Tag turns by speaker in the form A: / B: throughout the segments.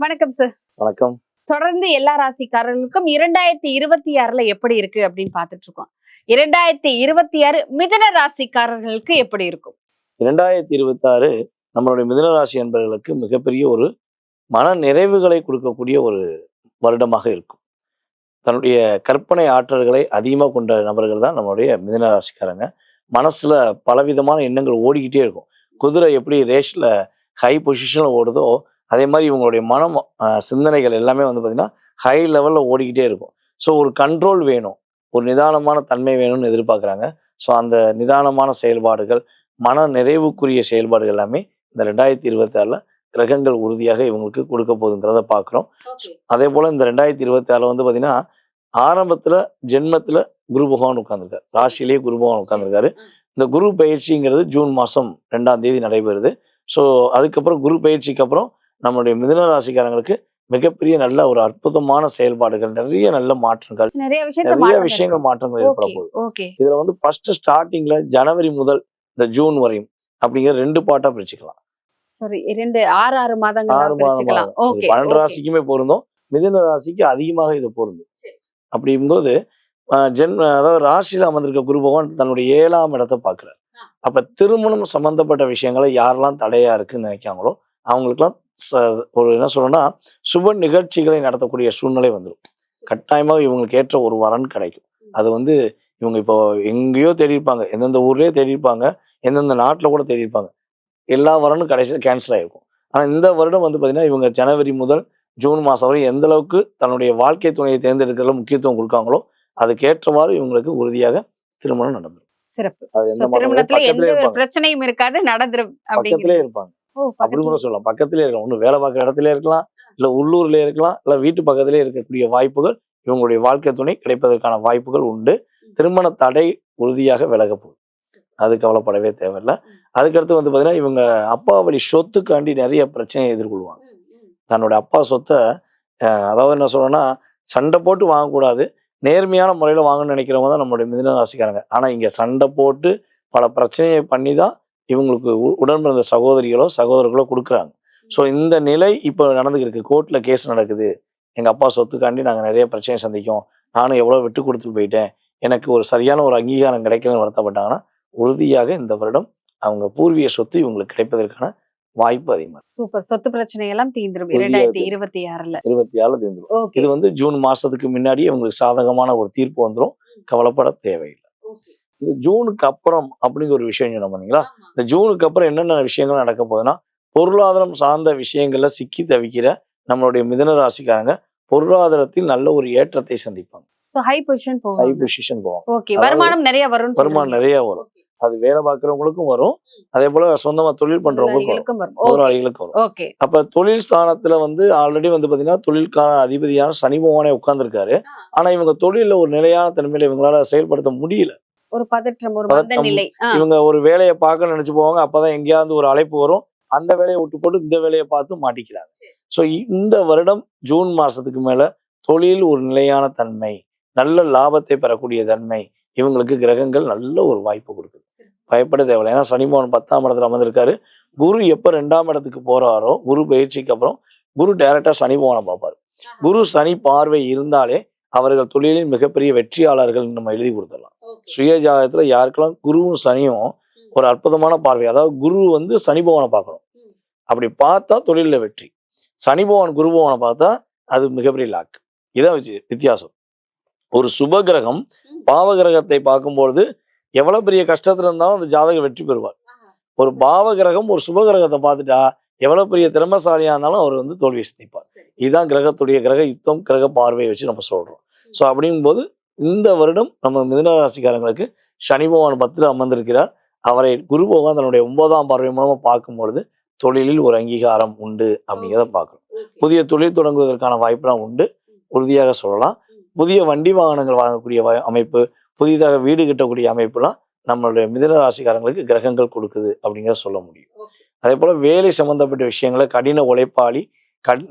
A: வணக்கம் சார்.
B: வணக்கம்.
A: தொடர்ந்து எல்லா ராசிக்காரர்களுக்கும் 2026ல எப்படி இருக்கு அப்படின்னு பார்த்துட்டு இருக்கோம். 2026 மிதுன ராசிக்காரர்களுக்கு எப்படி இருக்கும்?
B: 2026 நம்மளுடைய மிதுன ராசி என்பவர்களுக்கு மிகப்பெரிய ஒரு மன நிறைவுகளை கொடுக்கக்கூடிய ஒரு வருடமாக இருக்கும். தன்னுடைய கற்பனை ஆற்றல்களை அதிகமாக கொண்ட நபர்கள் தான் நம்மளுடைய மிதுன ராசிக்காரங்க. மனசுல பலவிதமான எண்ணங்கள் ஓடிக்கிட்டே இருக்கும். குதிரை எப்படி ரேஸ்ல ஹை பொசிஷன்ல ஓடுதோ, அதே மாதிரி இவங்களுடைய மனம் சிந்தனைகள் எல்லாமே வந்து பார்த்தீங்கன்னா ஹை லெவலில் ஓடிக்கிட்டே இருக்கும். ஸோ ஒரு கண்ட்ரோல் வேணும், ஒரு நிதானமான தன்மை வேணும்னு எதிர்பார்க்குறாங்க. ஸோ அந்த நிதானமான செயல்பாடுகள், மன நிறைவுக்குரிய செயல்பாடுகள் எல்லாமே இந்த 2026 கிரகங்கள் உறுதியாக இவங்களுக்கு கொடுக்க போகுதுங்கிறத பார்க்குறோம். அதே போல் இந்த 2026 வந்து பார்த்தீங்கன்னா ஆரம்பத்தில் ஜென்மத்தில் குரு பகவான் உட்கார்ந்துருக்காரு, ராசியிலேயே குரு பகவான் உட்கார்ந்துருக்காரு. இந்த குரு பயிற்சிங்கிறது ஜூன் மாதம் 2ஆம் தேதி நடைபெறுது. ஸோ அதுக்கப்புறம் குரு பயிற்சிக்கு அப்புறம் நம்மளுடைய மிதுன ராசிக்காரங்களுக்கு மிகப்பெரிய நல்ல ஒரு அற்புதமான செயல்பாடுகள், நிறைய நல்ல மாற்றங்கள், நிறைய விஷயங்கள் மாற்றங்கள் ஏற்பட போகுது. இதுல வந்து ஃபர்ஸ்ட் ஸ்டார்டிங்ல ஜனவரி முதல் இந்த ஜூன் வரையும் அப்படிங்கிற 2 பார்ட்டா பிரிச்சுக்கலாம்.
A: 6 மாதங்கள் பிரிச்சுக்கலாம்.
B: 12 ராசிக்குமே பொருந்தும், மிதுன ராசிக்கு அதிகமாக இது பொருந்தும். அப்படிங்கும்போது அதாவது ராசியில அமர்ந்திருக்க குரு பகவான் தன்னுடைய 7ஆம் இடத்தை பார்க்கிறார். அப்ப திருமணம் சம்பந்தப்பட்ட விஷயங்களை யாரெல்லாம் தடையா இருக்குன்னு நினைக்காங்களோ அவங்களுக்குலாம் ஒரு என்ன சொல்லணும்னா சுப நிகழ்ச்சிகளை நடத்தக்கூடிய சூழ்நிலை வந்துடும். கட்டாயமாக இவங்களுக்கு ஏற்ற ஒரு வரன் கிடைக்கும். அது வந்து இவங்க இப்போ எங்கேயோ தேடியிருப்பாங்க, எந்தெந்த ஊர்லயே தேடியிருப்பாங்க, எந்தெந்த நாட்டில் கூட தேடியிருப்பாங்க, எல்லா வரனும் கடைசியில் கேன்சல் ஆகிருக்கும். ஆனால் இந்த வருடம் வந்து பார்த்தீங்கன்னா இவங்க ஜனவரி முதல் ஜூன் மாதம் வரை எந்த அளவுக்கு தன்னுடைய வாழ்க்கை துணையை தேர்ந்தெடுக்கிறதுல முக்கியத்துவம் கொடுக்காங்களோ அதுக்கேற்றவாறு இவங்களுக்கு உறுதியாக திருமணம் நடந்துடும்.
A: சிறப்பு. திருமணத்துல எந்த பிரச்சனையும் இருக்காது, நடந்துரும்.
B: பக்கத்திலே இருப்பாங்க அப்படி கூட சொல்லலாம். பக்கத்திலே இருக்கலாம், ஒண்ணு வேலை பார்க்குற இடத்துல இருக்கலாம், இல்ல உள்ளூர்ல இருக்கலாம், இல்ல வீட்டு பக்கத்திலே இருக்கக்கூடிய வாய்ப்புகள், இவங்களுடைய வாழ்க்கை துணை கிடைப்பதற்கான வாய்ப்புகள் உண்டு. திருமண தடை உறுதியாக விலக போகுது, அது கவலைப்படவே தேவையில்லை. அதுக்கடுத்து வந்து பார்த்தீங்கன்னா இவங்க அப்பா வழி சொத்துக்காண்டி நிறைய பிரச்சனையை எதிர்கொள்வாங்க. தன்னோட அப்பா சொத்தை அதாவது என்ன சொல்லணும்னா சண்டை போட்டு வாங்கக்கூடாது, நேர்மையான முறையில் வாங்கணும்னு நினைக்கிறவங்க தான் நம்மளுடைய மிதுன ராசிக்காரங்க. ஆனால் இங்கே சண்டை போட்டு பல பிரச்சனையை பண்ணி தான் இவங்களுக்கு உடன் பிறந்த சகோதரிகளோ சகோதரர்களோ கொடுக்குறாங்க. ஸோ இந்த நிலை இப்போ நடந்துருக்கு. கோர்ட்டில் கேஸ் நடக்குது, எங்கள் அப்பா சொத்துக்காண்டி நாங்கள் நிறைய பிரச்சனையை சந்திக்கும், நானும் எவ்வளோ விட்டு கொடுத்துட்டு போயிட்டேன், எனக்கு ஒரு சரியான ஒரு அங்கீகாரம் கிடைக்கலன்னு வருத்தப்பட்டாங்கன்னா உறுதியாக இந்த வருடம் அவங்க பூர்வீக சொத்து இவங்களுக்கு கிடைப்பதற்கான வாய்ப்பு அதிகமாக.
A: சூப்பர். சொத்து பிரச்சனை எல்லாம் தீந்துரும் 2026ல.
B: 26 தீந்துரும். இது வந்து ஜூன் மாசத்துக்கு முன்னாடியே இவங்களுக்கு சாதகமான ஒரு தீர்ப்பு வந்துடும், கவலைப்பட தேவையில்லை. இந்த ஜூனுக்கு அப்புறம் அப்படிங்கிற ஒரு விஷயம் சொன்ன பார்த்தீங்களா, இந்த ஜூனுக்கு அப்புறம் என்னென்ன விஷயங்கள் நடக்க போகுதுன்னா பொருளாதாரம் சார்ந்த விஷயங்கள்ல சிக்கி தவிக்கிற நம்மளுடைய மிதுன ராசிக்காரங்க பொருளாதாரத்தில் நல்ல ஒரு ஏற்றத்தை சந்திப்பாங்க.
A: ஹை பொசிஷன் போவாங்க. வருமானம் நிறைய வரும்.
B: அது வேலை பார்க்குறவங்களுக்கும் வரும், அதே போல சொந்தமா தொழில் பண்றவங்களுக்கும் வரும், முதலாளிகளுக்கும் வரும். அப்ப தொழில் ஸ்தானத்துல வந்து ஆல்ரெடி வந்து பாத்தீங்கன்னா தொழில்கான அதிபதியான சனி பகவானே உட்கார்ந்துருக்காரு. ஆனா இவங்க தொழில ஒரு நிலையான தன்மையில இவங்களால செயல்படுத்த முடியல.
A: ஒரு பதற்றம், ஒரு மந்த நிலை.
B: இவங்க ஒரு வேலையை பார்க்க நினைச்சு போவாங்க, அப்பதான் எங்கேயாவது ஒரு அழைப்பு வரும், அந்த வேலையை விட்டு போட்டு இந்த வேலையை பார்த்து மாட்டிக்கிறாங்க. ஸோ இந்த வருடம் ஜூன் மாசத்துக்கு மேல தொழில் ஒரு நிலையான தன்மை, நல்ல லாபத்தை பெறக்கூடிய தன்மை இவங்களுக்கு கிரகங்கள் நல்ல ஒரு வாய்ப்பு கொடுக்குது. பயப்பட தேவையில்லை. ஏன்னா சனி பகவான் 10ஆம் இடத்துல அமர்ந்திருக்காரு. குரு எப்ப 2ஆம் இடத்துக்கு போறாரோ குரு பயிற்சிக்கு அப்புறம் குரு டைரக்டா சனி பகவானை பார்ப்பாரு. குரு சனி பார்வை இருந்தாலே அவர்கள் தொழிலில் மிகப்பெரிய வெற்றியாளர்கள் நம்ம எழுதி கொடுத்துடலாம். சுய ஜாதகத்துல யாருக்கெல்லாம் குருவும் சனியும் ஒரு அற்புதமான பார்வை, அதாவது குரு வந்து சனி பகவானை பார்க்கணும், அப்படி பார்த்தா தொழில வெற்றி. சனி பகவான் குரு பகவானை பார்த்தா அது மிகப்பெரிய லாக். இதான் வித்தியாசம். ஒரு சுப கிரகம் பாவ கிரகத்தை பார்க்கும்பொழுது எவ்வளவு பெரிய கஷ்டத்துல இருந்தாலும் அந்த ஜாதகம் வெற்றி பெறுவார். ஒரு பாவ கிரகம் ஒரு சுப கிரகத்தை பார்த்துட்டா எவ்வளவு பெரிய திறமசாலியா இருந்தாலும் அவர் வந்து தோல்வியை சந்திப்பார். இதுதான் கிரகத்துடைய கிரக யுத்தம், கிரக பார்வையை வச்சு நம்ம சொல்றோம். ஸோ அப்படிங்கும்போது இந்த வருடம் நம்ம மிதுன ராசிக்காரங்களுக்கு சனி பகவான் 10ல் அமர்ந்திருக்கிறார். அவரை குரு பகவான் தன்னுடைய 9ஆம் பார்வை மூலமா பார்க்கும் பொழுது தொழிலில் ஒரு அங்கீகாரம் உண்டு அப்படிங்கிறத பார்க்கணும். புதிய தொழில் தொடங்குவதற்கான வாய்ப்புலாம் உண்டு, உறுதியாக சொல்லலாம். புதிய வண்டி வாகனங்கள் வாங்கக்கூடிய அமைப்பு, புதிதாக வீடு கட்டக்கூடிய அமைப்புலாம் நம்மளுடைய மிதுன ராசிக்காரங்களுக்கு கிரகங்கள் கொடுக்குது அப்படிங்கிற சொல்ல முடியும். அதே போல வேலை சம்பந்தப்பட்ட விஷயங்களை கடின உழைப்பாளி,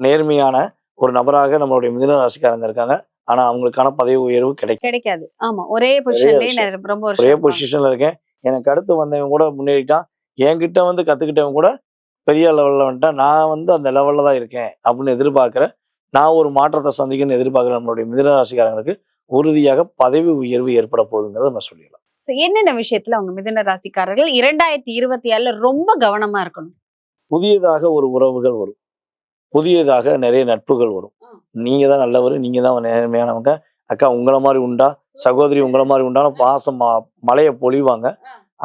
B: நேர்மையான ஒரு நபராக நம்மளுடைய மிதுன ராசிக்காரங்க இருக்காங்க. ஆனா அவங்களுக்கான பதவி உயர்வு கிடைக்காது.
A: ஆமா, ஒரே பொசிஷன்ல
B: இருக்கேன், எனக்கு அடுத்து வந்தவங்க கூட முன்னேறிட்டான், என்கிட்ட வந்து கத்துக்கிட்டவங்க கூட பெரிய லெவல்ல வந்துட்டா நான் வந்து அந்த லெவல்ல தான் இருக்கேன் அப்படின்னு எதிர்பார்க்கிறேன். நான் ஒரு மாற்றத்தை சந்திக்கணும்னு எதிர்பார்க்குற நம்மளுடைய மிதுன ராசிக்காரங்களுக்கு உறுதியாக பதவி உயர்வு ஏற்பட போகுதுங்கிறத நம்ம சொல்லிடலாம்.
A: So, என்னென்ன விஷயத்துல அவங்க மிதுன ராசிக்காரர்கள் 2026ல ரொம்ப கவனமா இருக்கணும்?
B: புதியதாக ஒரு உறவுகள் வரும். புதியதாக நிறைய நட்புகள் வரும். நீங்க தான் நல்லவரு, நீங்க தான் நேர்மையானவங்க, அக்கா உங்கள மாதிரி உண்டா, சகோதரி உங்கள மாதிரி உண்டான பாசம் மழையை பொழிவாங்க.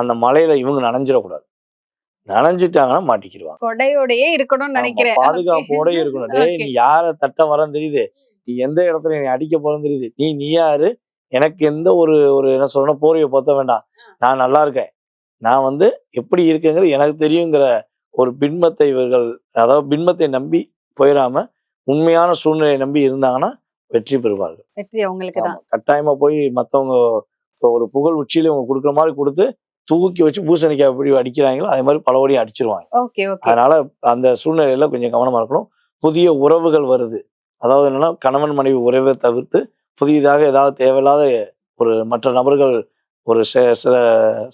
B: அந்த மழையில இவங்க நனைஞ்சிடக்கூடாது. நனைஞ்சிட்டாங்கன்னா மாட்டிக்கிடுவாங்க.
A: கொடையோடயே இருக்கணும்னு நினைக்கிறேன்.
B: பாதுகாப்போட இருக்கணும். டேய் நீ யார தட்ட வரன்னு தெரியுது, நீ எந்த இடத்துல நீ அடிக்க போறன்னு தெரியுது, நீ யாரு, எனக்கு எந்த ஒரு ஒரு என்ன சொல்லணும் போர்வையை பொத்த வேண்டாம், நான் நல்லா இருக்கேன், நான் வந்து எப்படி இருக்கேங்கிறது எனக்கு தெரியுங்கிற ஒரு பின்பத்தை இவர்கள், அதாவது பின்பத்தை நம்பி போயிடாம உண்மையான சூழ்நிலையை நம்பி இருந்தாங்கன்னா வெற்றி பெறுவார்கள்.
A: வெற்றி அவங்களுக்கு தான்.
B: கட்டாயமா போய் மத்தவங்க ஒரு புகழ் உச்சியில இவங்க கொடுக்குற மாதிரி கொடுத்து தூக்கி வச்சு பூசணிக்காய் எப்படி அடிக்கிறாங்களோ அதே மாதிரி பலபடியும் அடிச்சிருவாங்க. அதனால அந்த சூழ்நிலையில கொஞ்சம் கவனமா இருக்கணும். புதிய உறவுகள் வருது, அதாவது என்னன்னா கணவன் மனைவி உறவை தவிர்த்து புதியதாக ஏதாவது தேவையில்லாத ஒரு மற்ற நபர்கள் ஒரு சில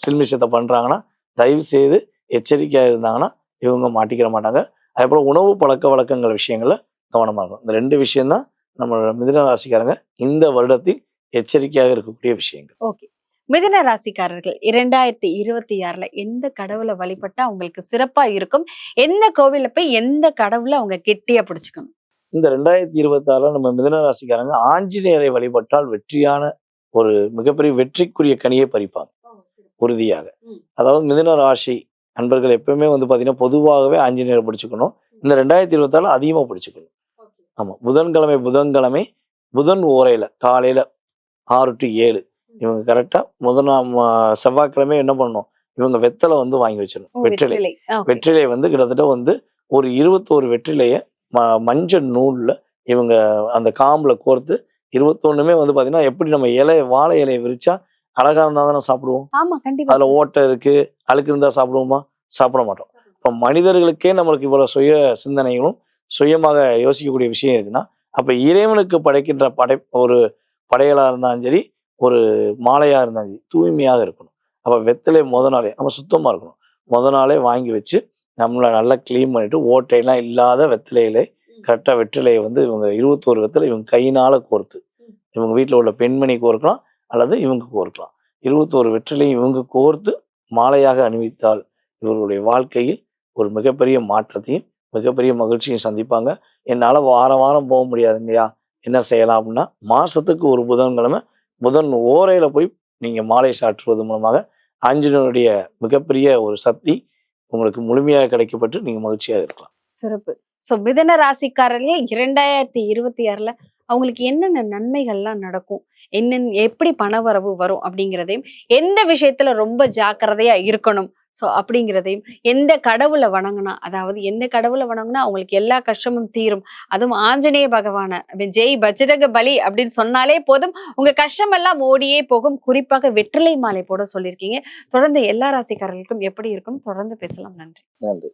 B: சில்மிஷத்தை பண்றாங்கன்னா தயவு செய்து எச்சரிக்கையா இருந்தாங்கன்னா இவங்க மாட்டிக்கிற மாட்டாங்க. அதே போல உணவு பழக்க வழக்கங்கள் விஷயங்கள்ல கவனமா இருக்கும். இந்த 2 விஷயம்தான் நம்ம மிதுன ராசிக்காரங்க இந்த வருடத்தில் எச்சரிக்கையாக இருக்கக்கூடிய விஷயங்கள்.
A: ஓகே. மிதுன ராசிக்காரர்கள் 2026ல எந்த கடவுளை வழிபட்டா அவங்களுக்கு சிறப்பா இருக்கும்? எந்த கோவில்ல போய் எந்த கடவுளை அவங்க கெட்டியா பிடிச்சுக்கணும்?
B: இந்த 2026 நம்ம மிதுன ராசிக்காரங்க ஆஞ்சநேயரை வழிபட்டால் வெற்றியான ஒரு மிகப்பெரிய வெற்றிக்குரிய கனியை பறிப்பாங்க உறுதியாக. அதாவது மிதுன ராசி நண்பர்கள் எப்பவுமே வந்து பாத்தீங்கன்னா பொதுவாகவே ஆஞ்சநேயரை பிடிச்சுக்கணும். இந்த 2026 அதிகமா பிடிச்சுக்கணும். ஆமா, புதன்கிழமை புதன் ஓரையில காலையில 6 to 7 இவங்க கரெக்டா செவ்வாய்க்கிழமை என்ன பண்ணணும், இவங்க வெத்தலை வந்து வாங்கி வச்சிடணும். வெற்றிலை வந்து கிட்டத்தட்ட வந்து ஒரு 21 வெற்றிலைய மஞ்சள் நூல்ல இவங்க அந்த காம்புல கோர்த்து 21மே வந்து பாத்தீங்கன்னா எப்படி நம்ம வாழை இலையை விரிச்சா அழகா இருந்தா தானே சாப்பிடுவோம். அதுல ஓட்டை இருக்கு, அழுக்கு இருந்தா சாப்பிடுவோமா? சாப்பிட மாட்டோம். இப்ப மனிதர்களுக்கே நம்மளுக்கு இவ்வளவு சுய சிந்தனைகளும் சுயமாக யோசிக்கக்கூடிய விஷயம் இருக்குன்னா அப்ப இறைவனுக்கு படைக்கின்ற ஒரு படையலா இருந்தாலும் சரி, ஒரு மாலையா இருந்தாலும் சரி தூய்மையாக இருக்கணும். அப்ப வெத்தலை நாளே நம்ம சுத்தமா இருக்கணும். நாளே வாங்கி வச்சு நம்மளை நல்லா கிளீன் பண்ணிட்டு ஓட்டையெல்லாம் இல்லாத வெத்திலையிலே கரெக்டாக வெற்றிலையை வந்து இவங்க 21 வெத்திலை இவங்க கையினால கோர்த்து, இவங்க வீட்டில் உள்ள பெண்மணி கோர்க்கலாம் அல்லது இவங்க கோர்க்கலாம். 21 வெற்றிலையும் இவங்க கோர்த்து மாலையாக அணிவித்தால் இவர்களுடைய வாழ்க்கையில் ஒரு மிகப்பெரிய மாற்றத்தையும் மிகப்பெரிய மகிழ்ச்சியும் சந்திப்பாங்க. என்னால் வாரம் போக முடியாதுங்கய்யா, என்ன செய்யலாம் அப்படின்னா மாசத்துக்கு ஒரு புதன்கிழமை புதன் ஓரையில போய் நீங்க மாலை சாற்றுவது மூலமாக ஆஞ்சநேயருடைய மிகப்பெரிய ஒரு சக்தி உங்களுக்கு முழுமையாக கிடைக்கப்பட்டு நீங்க மகிழ்ச்சியாக இருக்கலாம்.
A: சிறப்பு. சோ மிதுன ராசிக்காரர்கள் 2026ல அவங்களுக்கு என்னென்ன நன்மைகள்லாம் நடக்கும், எப்படி பணவரவு வரும் அப்படிங்கிறதையும், எந்த விஷயத்துல ரொம்ப ஜாக்கிரதையா இருக்கணும் சோ அப்படிங்கிறதையும், எந்த கடவுளை வணங்கினா, அதாவது எந்த கடவுளை வணங்கினா அவங்களுக்கு எல்லா கஷ்டமும் தீரும், அதுவும் ஆஞ்சநேய பகவான ஜெய் பஜ்ரங்க பலி அப்படின்னு சொன்னாலே போதும் உங்க கஷ்டம் எல்லாம் ஓடியே போகும். குறிப்பாக வெற்றிலை மாலை போட சொல்லியிருக்கீங்க. தொடர்ந்து எல்லா ராசிக்காரர்களுக்கும் எப்படி இருக்கும் தொடர்ந்து பேசலாம். நன்றி.
B: நன்றி.